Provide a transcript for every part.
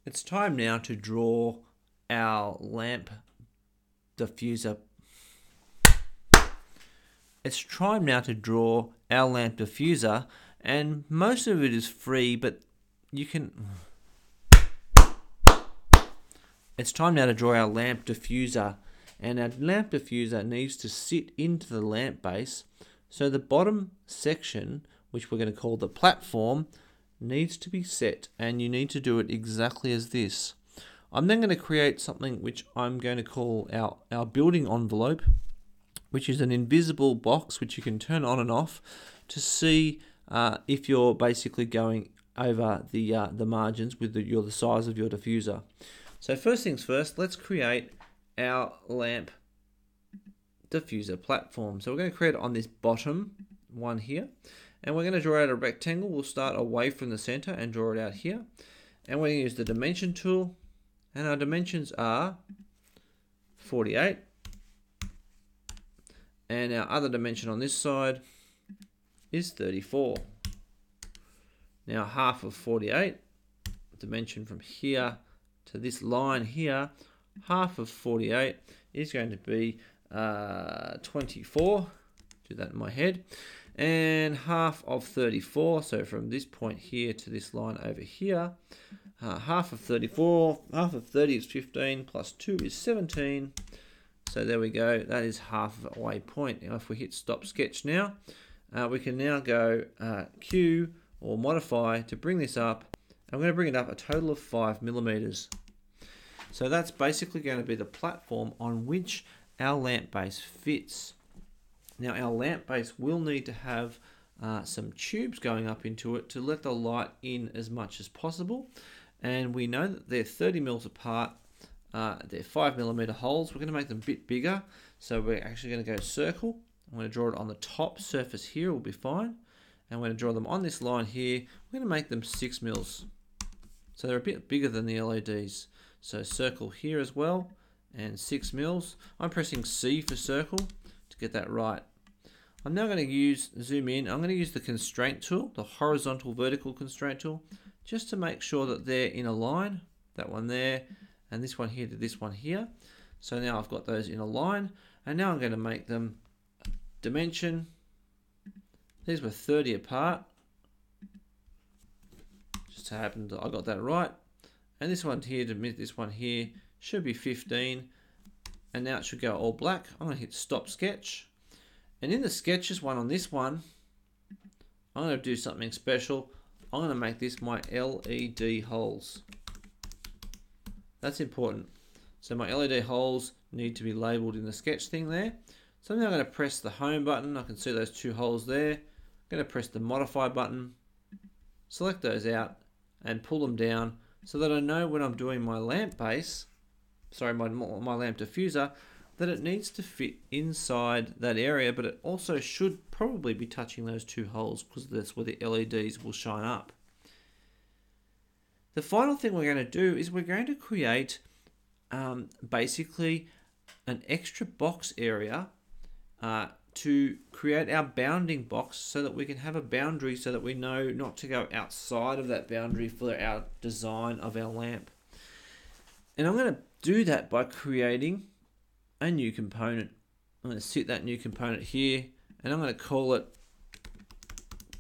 It's time now to draw our lamp diffuser. It's time now to draw our lamp diffuser, and most of it is free, but you can... It's time now to draw our lamp diffuser, and our lamp diffuser needs to sit into the lamp base. So the bottom section, which we're going to call the platform, needs to be set, and you need to do it exactly as this. I'm then going to create something which I'm going to call our building envelope, which is an invisible box which you can turn on and off to see if you're basically going over the margins with the size of your diffuser. So first things first, let's create our lamp diffuser platform. So we're going to create it on this bottom one here, and we're going to draw out a rectangle. We'll start away from the center and draw it out here, and we're going to use the dimension tool, and our dimensions are 48, and our other dimension on this side is 34. Now half of 48, dimension from here to this line here, half of 48 is going to be 24. Do that in my head. And half of 34, so from this point here to this line over here, half of 34, half of 30 is 15, plus 2 is 17. So there we go, that is half of a waypoint. Now if we hit stop sketch now, we can now go Q or modify to bring this up. I'm going to bring it up a total of 5 millimeters. So that's basically going to be the platform on which our lamp base fits. Now our lamp base will need to have some tubes going up into it to let the light in as much as possible. And we know that they're 30 mils apart. They're 5 millimeter holes. We're going to make them a bit bigger. So we're actually going to go circle. I'm going to draw it on the top surface here, will be fine. And we're going to draw them on this line here. We're going to make them 6 mils. So they're a bit bigger than the LEDs. So circle here as well, and 6 mils. I'm pressing C for circle to get that right. I'm now going to zoom in. I'm going to use the constraint tool, the horizontal vertical constraint tool, just to make sure that they're in a line. That one there, and this one here to this one here. So now I've got those in a line, and now I'm going to make them dimension. These were 30 apart. Just so happened that I got that right. And this one here to this one here should be 15. And now it should go all black. I'm going to hit stop sketch. And in the sketches one on this one, I'm going to do something special. I'm going to make this my LED holes. That's important. So my LED holes need to be labeled in the sketch thing there. So now I'm going to press the home button. I can see those 2 holes there. I'm going to press the modify button, select those out and pull them down so that I know when I'm doing my lamp base, sorry, my lamp diffuser, that it needs to fit inside that area, but it also should probably be touching those 2 holes because that's where the LEDs will shine up. The final thing we're going to do is we're going to create basically an extra box area to create our bounding box so that we can have a boundary so that we know not to go outside of that boundary for our design of our lamp. And I'm going to do that by creating a new component. I'm going to set that new component here, and I'm going to call it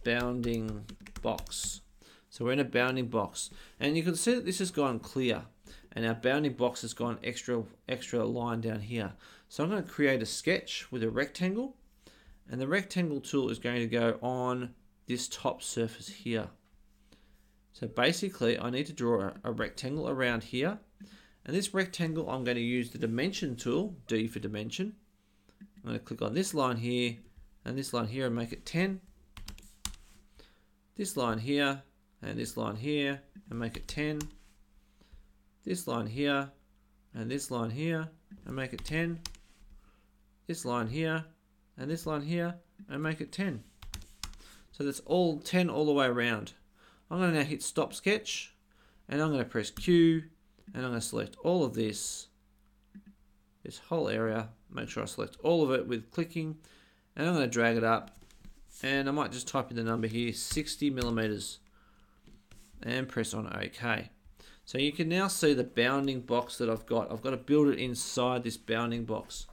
bounding box. So we're in a bounding box, and you can see that this has gone clear, and our bounding box has gone extra line down here. So I'm going to create a sketch with a rectangle, and the rectangle tool is going to go on this top surface here. So basically I need to draw a rectangle around here, and this rectangle I'm going to use the dimension tool, D for dimension. I'm going to click on this line here and this line here and make it 10. This line here and this line here and make it 10. This line here and this line here and make it 10. This line here and this line here and make it 10. So that's all 10 all the way around. I'm going to now hit stop sketch, and I'm going to press Q, and I'm going to select all of this whole area, make sure I select all of it with clicking, and I'm going to drag it up, and I might just type in the number here, 60 millimeters, and press on OK. So you can now see the bounding box that I've got. I've got to build it inside this bounding box.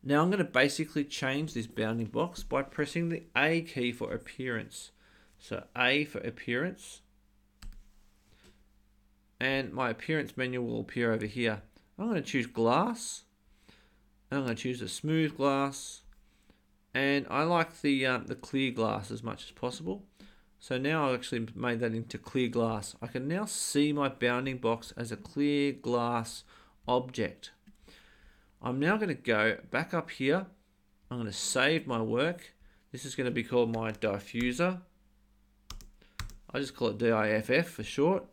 Now I'm going to basically change this bounding box by pressing the A key for appearance. So A for appearance. And my appearance menu will appear over here. I'm going to choose glass. And I'm going to choose a smooth glass. And I like the clear glass as much as possible. So now I've actually made that into clear glass. I can now see my bounding box as a clear glass object. I'm now going to go back up here. I'm going to save my work. This is going to be called my diffuser. I just call it DIFF for short.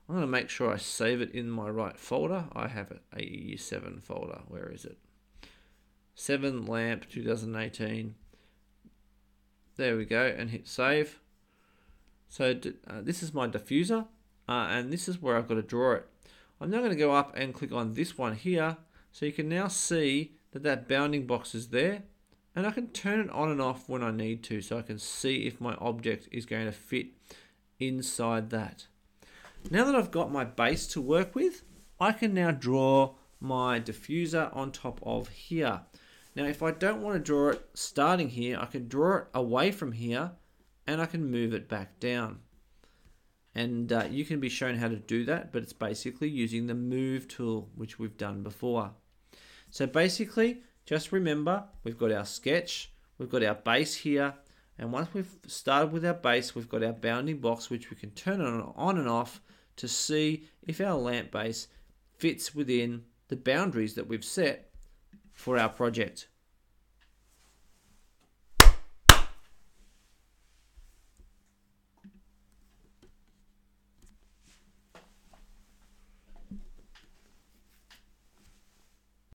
I'm going to make sure I save it in my right folder. I have it, a year 7 folder. Where is it? 7 lamp 2018. There we go, and hit save. So this is my diffuser, and this is where I've got to draw it. I'm now going to go up and click on this one here, so you can now see that that bounding box is there, and I can turn it on and off when I need to, so I can see if my object is going to fit inside that. Now that I've got my base to work with, I can now draw my diffuser on top of here. Now if I don't want to draw it starting here, I can draw it away from here and I can move it back down. And you can be shown how to do that, but it's basically using the move tool, which we've done before. So basically, just remember, we've got our sketch, we've got our base here, and once we've started with our base, we've got our bounding box, which we can turn on and off to see if our lamp base fits within the boundaries that we've set for our project.